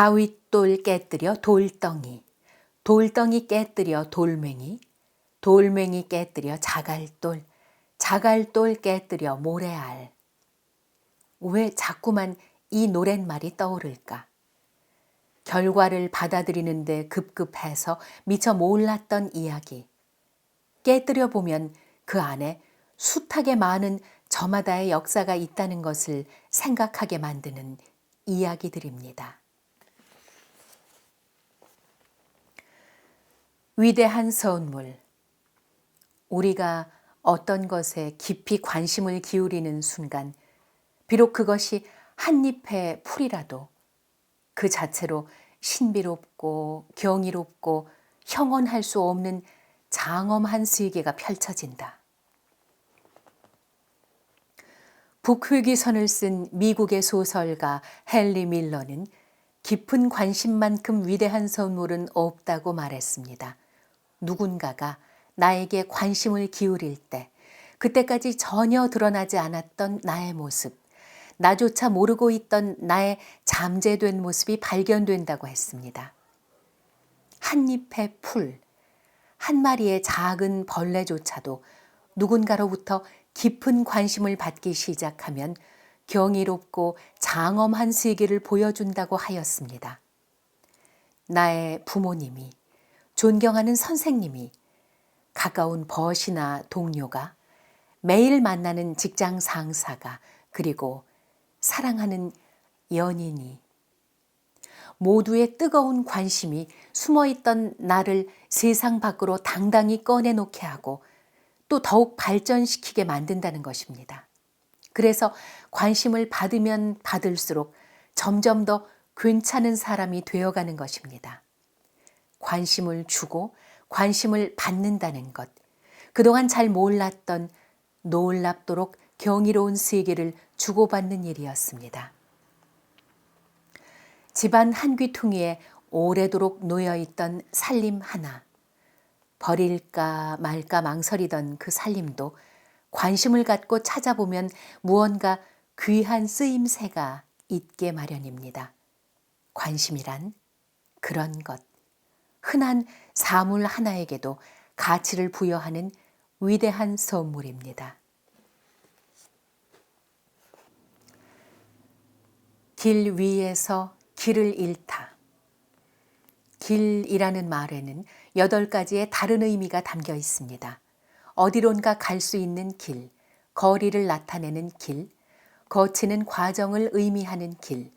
가윗돌 깨뜨려 돌덩이, 돌덩이 깨뜨려 돌멩이, 돌멩이 깨뜨려 자갈돌, 자갈돌 깨뜨려 모래알. 왜 자꾸만 이 노랫말이 떠오를까? 결과를 받아들이는데 급급해서 미처 몰랐던 이야기. 깨뜨려 보면 그 안에 숱하게 많은 저마다의 역사가 있다는 것을 생각하게 만드는 이야기들입니다. 위대한 선물. 우리가 어떤 것에 깊이 관심을 기울이는 순간, 비록 그것이 한 잎의 풀이라도 그 자체로 신비롭고 경이롭고 형언할 수 없는 장엄한 세계가 펼쳐진다. 북회귀선을 쓴 미국의 소설가 헨리 밀러는 깊은 관심만큼 위대한 선물은 없다고 말했습니다. 누군가가 나에게 관심을 기울일 때, 그때까지 전혀 드러나지 않았던 나의 모습, 나조차 모르고 있던 나의 잠재된 모습이 발견된다고 했습니다. 한 잎의 풀, 한 마리의 작은 벌레조차도 누군가로부터 깊은 관심을 받기 시작하면 경이롭고 장엄한 세계를 보여준다고 하였습니다. 나의 부모님이, 존경하는 선생님이, 가까운 벗이나 동료가, 매일 만나는 직장 상사가, 그리고 사랑하는 연인이, 모두의 뜨거운 관심이 숨어있던 나를 세상 밖으로 당당히 꺼내놓게 하고 또 더욱 발전시키게 만든다는 것입니다. 그래서 관심을 받으면 받을수록 점점 더 괜찮은 사람이 되어가는 것입니다. 관심을 주고 관심을 받는다는 것, 그동안 잘 몰랐던 놀랍도록 경이로운 세계를 주고받는 일이었습니다. 집안 한 귀퉁이에 오래도록 놓여있던 살림 하나, 버릴까 말까 망설이던 그 살림도 관심을 갖고 찾아보면 무언가 귀한 쓰임새가 있게 마련입니다. 관심이란 그런 것, 흔한 사물 하나에게도 가치를 부여하는 위대한 선물입니다. 길 위에서 길을 잃다. 길이라는 말에는 8가지의 다른 의미가 담겨 있습니다. 어디론가 갈 수 있는 길, 거리를 나타내는 길, 거치는 과정을 의미하는 길,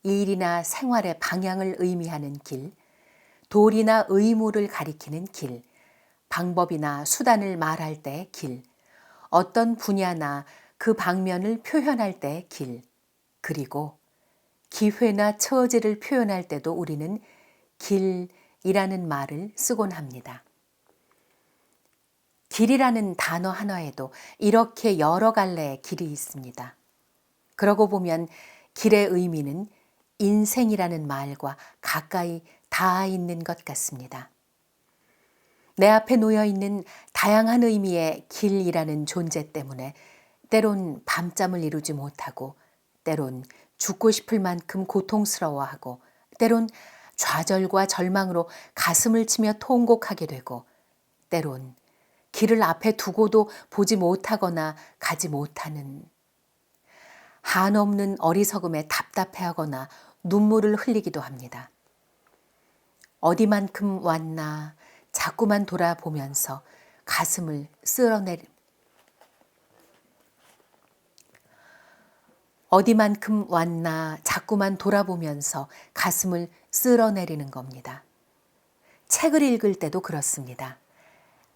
일이나 생활의 방향을 의미하는 길, 도리나 의무를 가리키는 길, 방법이나 수단을 말할 때의 길, 어떤 분야나 그 방면을 표현할 때의 길, 그리고 기회나 처지를 표현할 때도 우리는 길이라는 말을 쓰곤 합니다. 길이라는 단어 하나에도 이렇게 여러 갈래의 길이 있습니다. 그러고 보면 길의 의미는 인생이라는 말과 가까이 닿아 있는 것 같습니다. 내 앞에 놓여 있는 다양한 의미의 길이라는 존재 때문에 때론 밤잠을 이루지 못하고, 때론 죽고 싶을 만큼 고통스러워하고, 때론 좌절과 절망으로 가슴을 치며 통곡하게 되고, 때론 길을 앞에 두고도 보지 못하거나 가지 못하는, 한없는 어리석음에 답답해하거나 눈물을 흘리기도 합니다. 어디만큼 왔나 자꾸만 돌아보면서 가슴을 어디만큼 왔나 자꾸만 돌아보면서 가슴을 쓸어내리는 겁니다. 책을 읽을 때도 그렇습니다.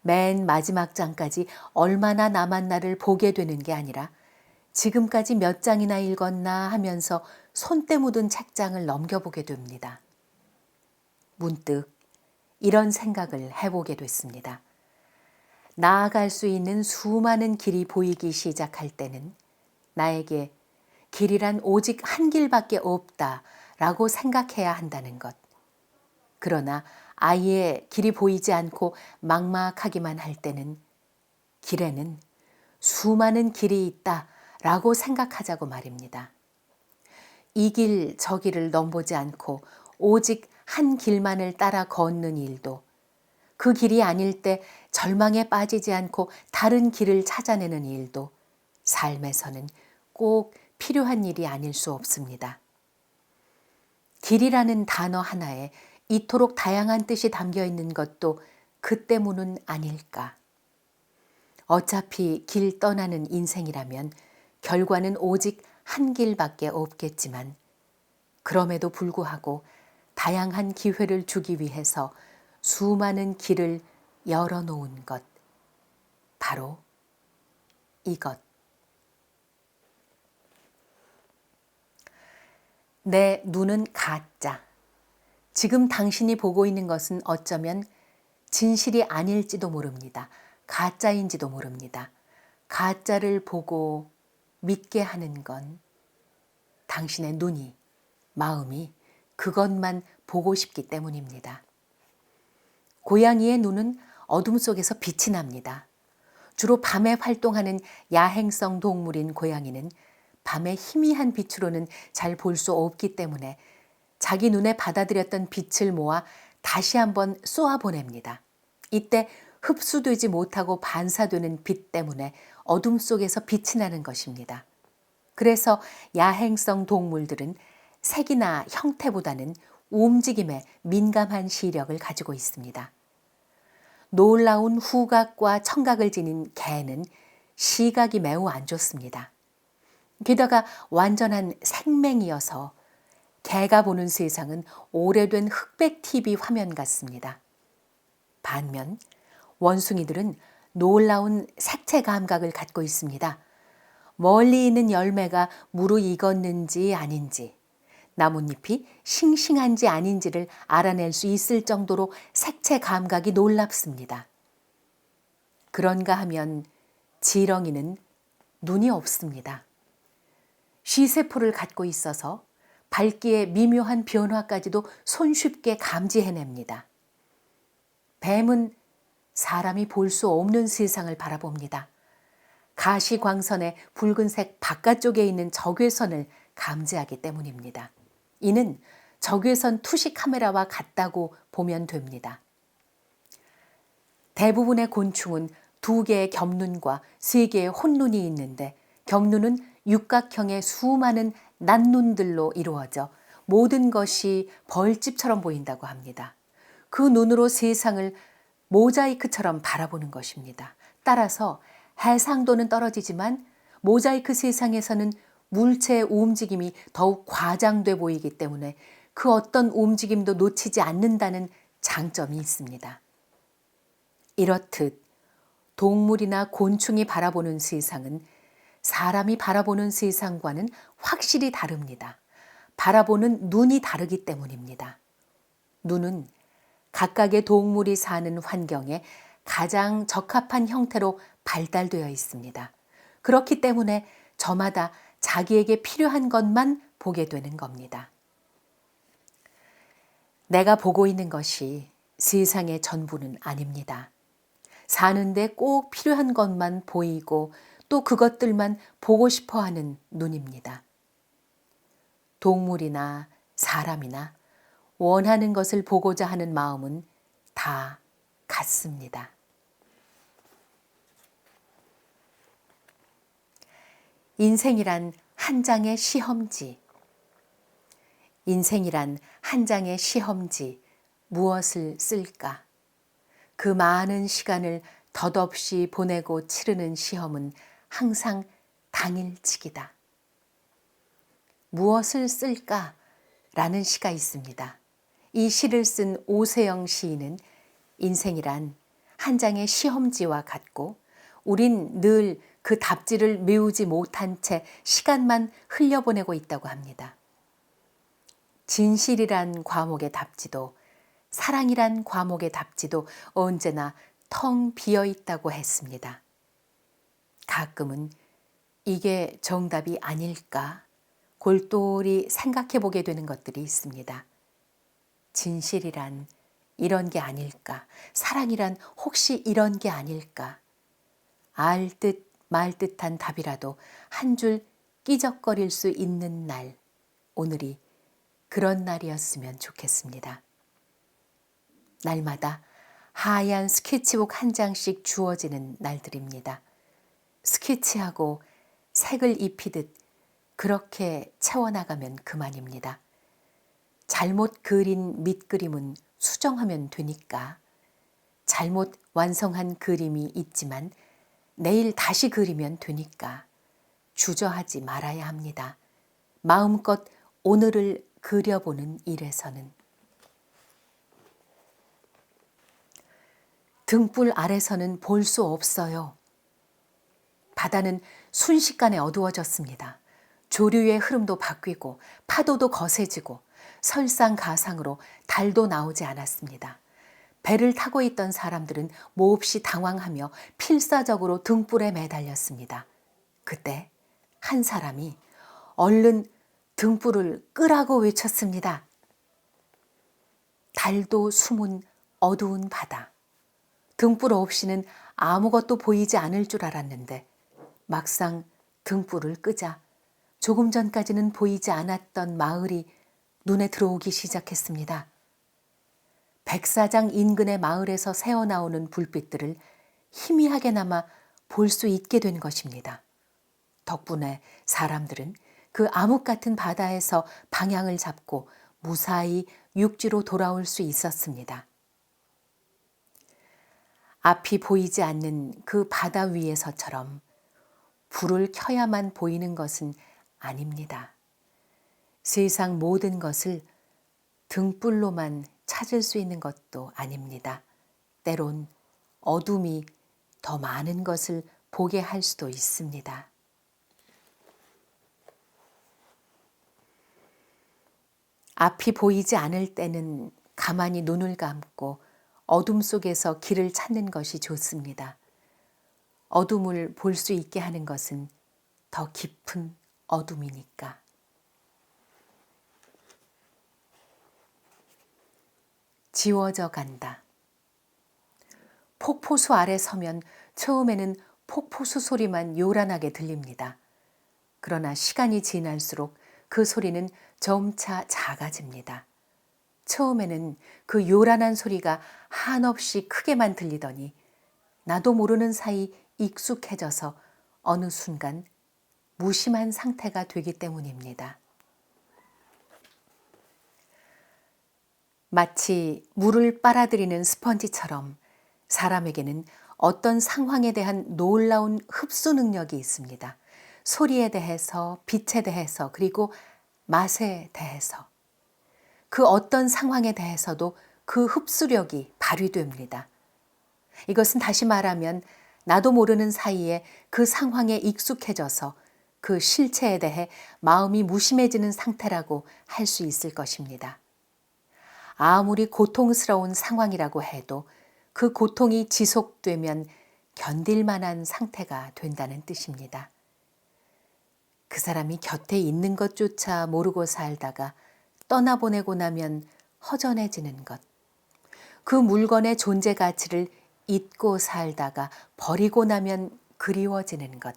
맨 마지막 장까지 얼마나 남았나를 보게 되는 게 아니라 지금까지 몇 장이나 읽었나 하면서 손때 묻은 책장을 넘겨보게 됩니다. 문득 이런 생각을 해보게 됐습니다. 나아갈 수 있는 수많은 길이 보이기 시작할 때는 나에게 길이란 오직 한 길밖에 없다라고 생각해야 한다는 것. 그러나 아예 길이 보이지 않고 막막하기만 할 때는 길에는 수많은 길이 있다라고 생각하자고 말입니다. 이 길 저 길을 넘보지 않고 오직 한 길만을 따라 걷는 일도, 그 길이 아닐 때 절망에 빠지지 않고 다른 길을 찾아내는 일도 삶에서는 꼭 필요한 일이 아닐 수 없습니다. 길이라는 단어 하나에 이토록 다양한 뜻이 담겨 있는 것도 그 때문은 아닐까. 어차피 길 떠나는 인생이라면 결과는 오직 한 길밖에 없겠지만, 그럼에도 불구하고 다양한 기회를 주기 위해서 수많은 길을 열어놓은 것, 바로 이것. 내 눈은 가짜. 지금 당신이 보고 있는 것은 어쩌면 진실이 아닐지도 모릅니다. 가짜인지도 모릅니다. 가짜를 보고 믿게 하는 건 당신의 눈이, 마음이 그것만 보고 싶기 때문입니다. 고양이의 눈은 어둠 속에서 빛이 납니다. 주로 밤에 활동하는 야행성 동물인 고양이는 밤의 희미한 빛으로는 잘 볼 수 없기 때문에 자기 눈에 받아들였던 빛을 모아 다시 한번 쏘아 보냅니다. 이때 흡수되지 못하고 반사되는 빛 때문에 어둠 속에서 빛이 나는 것입니다. 그래서 야행성 동물들은 색이나 형태보다는 움직임에 민감한 시력을 가지고 있습니다. 놀라운 후각과 청각을 지닌 개는 시각이 매우 안 좋습니다. 게다가 완전한 생맹이어서 개가 보는 세상은 오래된 흑백 TV 화면 같습니다. 반면 원숭이들은 놀라운 색채 감각을 갖고 있습니다. 멀리 있는 열매가 무르익었는지 아닌지, 나뭇잎이 싱싱한지 아닌지를 알아낼 수 있을 정도로 색채 감각이 놀랍습니다. 그런가 하면 지렁이는 눈이 없습니다. 시세포를 갖고 있어서 밝기의 미묘한 변화까지도 손쉽게 감지해냅니다. 뱀은 사람이 볼 수 없는 세상을 바라봅니다. 가시광선의 붉은색 바깥쪽에 있는 적외선을 감지하기 때문입니다. 이는 적외선 투시 카메라와 같다고 보면 됩니다. 대부분의 곤충은 2개의 겹눈과 3개의 혼눈이 있는데, 겹눈은 육각형의 수많은 난눈들로 이루어져 모든 것이 벌집처럼 보인다고 합니다. 그 눈으로 세상을 모자이크처럼 바라보는 것입니다. 따라서 해상도는 떨어지지만 모자이크 세상에서는 물체의 움직임이 더욱 과장돼 보이기 때문에 그 어떤 움직임도 놓치지 않는다는 장점이 있습니다. 이렇듯 동물이나 곤충이 바라보는 세상은 사람이 바라보는 세상과는 확실히 다릅니다. 바라보는 눈이 다르기 때문입니다. 눈은 각각의 동물이 사는 환경에 가장 적합한 형태로 발달되어 있습니다. 그렇기 때문에 저마다 자기에게 필요한 것만 보게 되는 겁니다. 내가 보고 있는 것이 세상의 전부는 아닙니다. 사는데 꼭 필요한 것만 보이고 또 그것들만 보고 싶어 하는 눈입니다. 동물이나 사람이나 원하는 것을 보고자 하는 마음은 다 같습니다. 인생이란 한 장의 시험지. 인생이란 한 장의 시험지, 무엇을 쓸까? 그 많은 시간을 덧없이 보내고 치르는 시험은 항상 당일치기다. 무엇을 쓸까? 라는 시가 있습니다. 이 시를 쓴 오세영 시인은 인생이란 한 장의 시험지와 같고 우린 늘 그 답지를 메우지 못한 채 시간만 흘려보내고 있다고 합니다. 진실이란 과목의 답지도 사랑이란 과목의 답지도 언제나 텅 비어 있다고 했습니다. 가끔은 이게 정답이 아닐까 골똘히 생각해 보게 되는 것들이 있습니다. 진실이란 이런 게 아닐까? 사랑이란 혹시 이런 게 아닐까? 알 듯 말 듯한 답이라도 한 줄 끼적거릴 수 있는 날, 오늘이 그런 날이었으면 좋겠습니다. 날마다 하얀 스케치북 한 장씩 주어지는 날들입니다. 스케치하고 색을 입히듯 그렇게 채워나가면 그만입니다. 잘못 그린 밑그림은 수정하면 되니까. 잘못 완성한 그림이 있지만 내일 다시 그리면 되니까 주저하지 말아야 합니다. 마음껏 오늘을 그려보는 일에서는. 등불 아래서는 볼 수 없어요. 바다는 순식간에 어두워졌습니다. 조류의 흐름도 바뀌고 파도도 거세지고 설상가상으로 달도 나오지 않았습니다. 배를 타고 있던 사람들은 몹시 당황하며 필사적으로 등불에 매달렸습니다. 그때 한 사람이 얼른 등불을 끄라고 외쳤습니다. 달도 숨은 어두운 바다. 등불 없이는 아무것도 보이지 않을 줄 알았는데 막상 등불을 끄자 조금 전까지는 보이지 않았던 마을이 눈에 들어오기 시작했습니다. 백사장 인근의 마을에서 새어나오는 불빛들을 희미하게나마 볼 수 있게 된 것입니다. 덕분에 사람들은 그 암흑 같은 바다에서 방향을 잡고 무사히 육지로 돌아올 수 있었습니다. 앞이 보이지 않는 그 바다 위에서처럼 불을 켜야만 보이는 것은 아닙니다. 세상 모든 것을 등불로만 찾을 수 있는 것도 아닙니다. 때론 어둠이 더 많은 것을 보게 할 수도 있습니다. 앞이 보이지 않을 때는 가만히 눈을 감고 어둠 속에서 길을 찾는 것이 좋습니다. 어둠을 볼 수 있게 하는 것은 더 깊은 어둠이니까. 지워져 간다. 폭포수 아래 서면 처음에는 폭포수 소리만 요란하게 들립니다. 그러나 시간이 지날수록 그 소리는 점차 작아집니다. 처음에는 그 요란한 소리가 한없이 크게만 들리더니 나도 모르는 사이 익숙해져서 어느 순간 무심한 상태가 되기 때문입니다. 마치 물을 빨아들이는 스펀지처럼 사람에게는 어떤 상황에 대한 놀라운 흡수 능력이 있습니다. 소리에 대해서, 빛에 대해서, 그리고 맛에 대해서. 그 어떤 상황에 대해서도 그 흡수력이 발휘됩니다. 이것은 다시 말하면 나도 모르는 사이에 그 상황에 익숙해져서 그 실체에 대해 마음이 무심해지는 상태라고 할 수 있을 것입니다. 아무리 고통스러운 상황이라고 해도 그 고통이 지속되면 견딜 만한 상태가 된다는 뜻입니다. 그 사람이 곁에 있는 것조차 모르고 살다가 떠나보내고 나면 허전해지는 것. 그 물건의 존재 가치를 잊고 살다가 버리고 나면 그리워지는 것.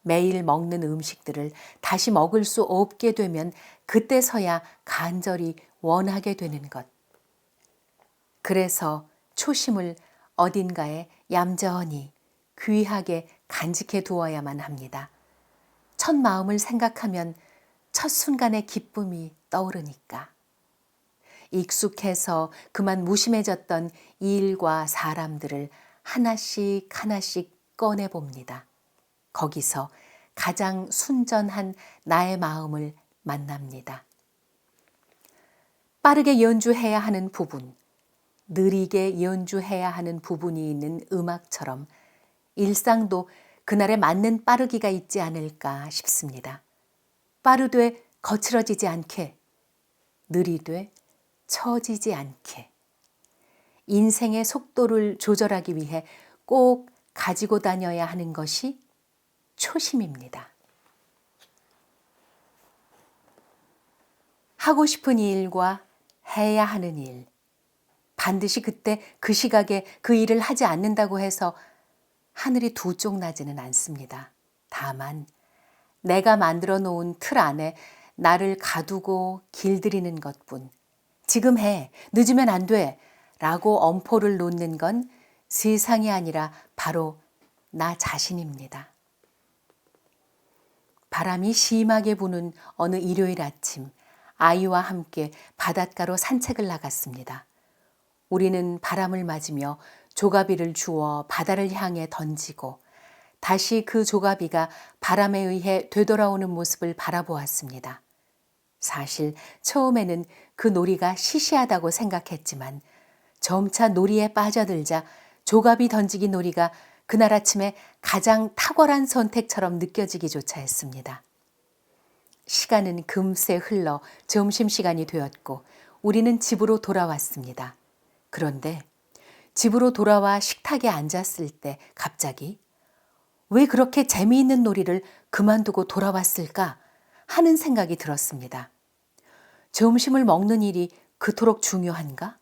매일 먹는 음식들을 다시 먹을 수 없게 되면 그때서야 간절히 원하게 되는 것. 그래서 초심을 어딘가에 얌전히 귀하게 간직해 두어야만 합니다. 첫 마음을 생각하면 첫 순간의 기쁨이 떠오르니까. 익숙해서 그만 무심해졌던 일과 사람들을 하나씩 하나씩 꺼내봅니다. 거기서 가장 순전한 나의 마음을 만납니다. 빠르게 연주해야 하는 부분, 느리게 연주해야 하는 부분이 있는 음악처럼 일상도 그날에 맞는 빠르기가 있지 않을까 싶습니다. 빠르되 거칠어지지 않게, 느리되 처지지 않게. 인생의 속도를 조절하기 위해 꼭 가지고 다녀야 하는 것이 초심입니다. 하고 싶은 일과 해야 하는 일, 반드시 그때 그 시각에 그 일을 하지 않는다고 해서 하늘이 두 쪽 나지는 않습니다. 다만 내가 만들어 놓은 틀 안에 나를 가두고 길들이는 것뿐. 지금 해. 늦으면 안 돼. 라고 엄포를 놓는 건 세상이 아니라 바로 나 자신입니다. 바람이 심하게 부는 어느 일요일 아침, 아이와 함께 바닷가로 산책을 나갔습니다. 우리는 바람을 맞으며 조가비를 주워 바다를 향해 던지고 다시 그 조가비가 바람에 의해 되돌아오는 모습을 바라보았습니다. 사실 처음에는 그 놀이가 시시하다고 생각했지만 점차 놀이에 빠져들자 조가비 던지기 놀이가 그날 아침에 가장 탁월한 선택처럼 느껴지기조차 했습니다. 시간은 금세 흘러 점심시간이 되었고 우리는 집으로 돌아왔습니다. 그런데 집으로 돌아와 식탁에 앉았을 때 갑자기 왜 그렇게 재미있는 놀이를 그만두고 돌아왔을까 하는 생각이 들었습니다. 점심을 먹는 일이 그토록 중요한가?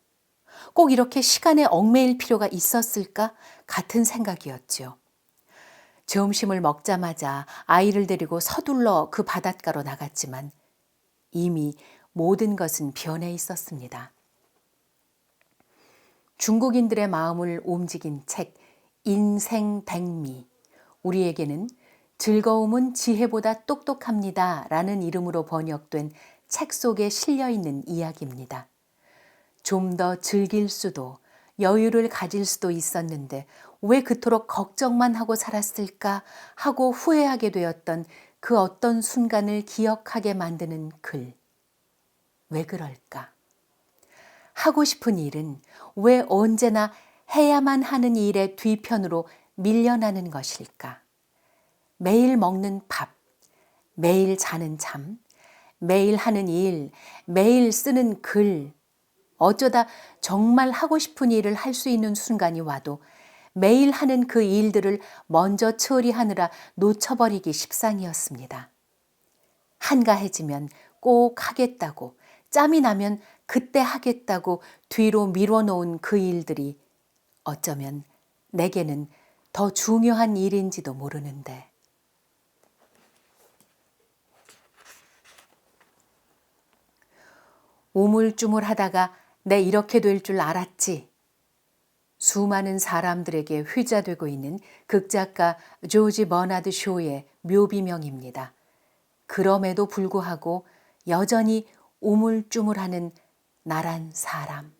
꼭 이렇게 시간에 얽매일 필요가 있었을까 같은 생각이었죠. 점심을 먹자마자 아이를 데리고 서둘러 그 바닷가로 나갔지만 이미 모든 것은 변해 있었습니다. 중국인들의 마음을 움직인 책 인생 백미, 우리에게는 즐거움은 지혜보다 똑똑합니다 라는 이름으로 번역된 책 속에 실려있는 이야기입니다. 좀 더 즐길 수도 여유를 가질 수도 있었는데 왜 그토록 걱정만 하고 살았을까 하고 후회하게 되었던 그 어떤 순간을 기억하게 만드는 글. 왜 그럴까? 하고 싶은 일은 왜 언제나 해야만 하는 일의 뒤편으로 밀려나는 것일까? 매일 먹는 밥, 매일 자는 잠, 매일 하는 일, 매일 쓰는 글, 어쩌다 정말 하고 싶은 일을 할 수 있는 순간이 와도 매일 하는 그 일들을 먼저 처리하느라 놓쳐버리기 십상이었습니다. 한가해지면 꼭 하겠다고, 짬이 나면 그때 하겠다고 뒤로 미뤄놓은 그 일들이 어쩌면 내게는 더 중요한 일인지도 모르는데. 우물쭈물하다가 내 이렇게 될 줄 알았지. 수많은 사람들에게 휘자되고 있는 극작가 조지 버나드 쇼의 묘비명입니다. 그럼에도 불구하고 여전히 우물쭈물하는 나란 사람.